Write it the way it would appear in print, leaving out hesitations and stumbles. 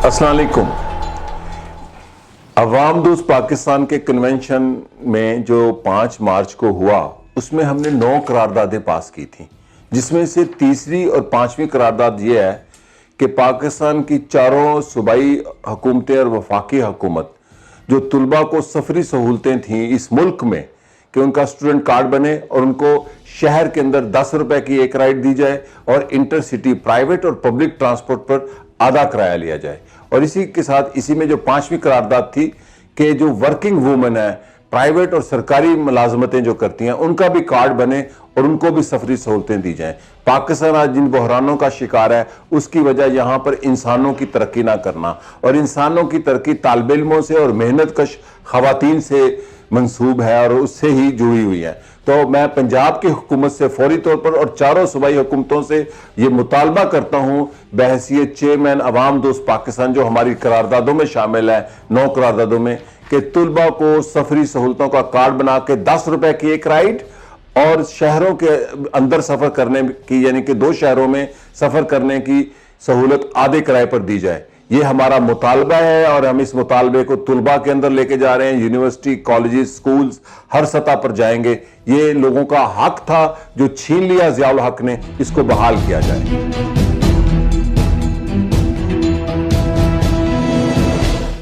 अस्सलाम वालेकुम। अवाम दोस्त पाकिस्तान के कन्वेंशन में जो 5 मार्च को हुआ उसमें हमने 9 करारदादें पास की थी, जिसमें से तीसरी और 5वीं करारदाद ये है कि पाकिस्तान की चारों सूबाई हुकूमतें और वफाकी हुकूमत जो तुलबा को सफरी सहूलतें थी इस मुल्क में कि उनका स्टूडेंट कार्ड बने और उनको शहर के अंदर 10 रुपए की एक राइड दी जाए और इंटरसिटी प्राइवेट और पब्लिक ट्रांसपोर्ट पर आधा किराया लिया जाए। और इसी के साथ इसी में जो 5वीं करारदाद थी कि जो वर्किंग वूमेन है, प्राइवेट और सरकारी मुलाजमतें जो करती हैं, उनका भी कार्ड बने और उनको भी सफरी सहूलतें दी जाएं। पाकिस्तान आज जिन बहरानों का शिकार है उसकी वजह यहां पर इंसानों की तरक्की ना करना, और इंसानों की तरक्की तालिब इल्मों से और मेहनत कश खवातीन से मंसूब है और उससे ही जुड़ी हुई है। तो मैं पंजाब की हुकूमत से फौरी तौर पर और चारों सूबाई हुकूमतों से ये मुतालबा करता हूं बहैसियत चेयरमैन अवाम दोस्त पाकिस्तान जो हमारी करारदादों में शामिल है, 9 करारदादों में, कि तुलबा को सफरी सहूलतों का कार्ड बना के 10 रुपए की एक राइड और शहरों के अंदर सफर करने की, यानी कि 2 शहरों में सफर करने की सहूलत आधे किराए पर दी जाए। ये हमारा मुतालबा है और हम इस मुतालबे को तुलबा के अंदर लेके जा रहे हैं। यूनिवर्सिटी, कॉलेजेस, स्कूल्स हर सतह पर जाएंगे। ये लोगों का हक था जो छीन लिया ज़ियाउल हक ने, इसको बहाल किया जाए।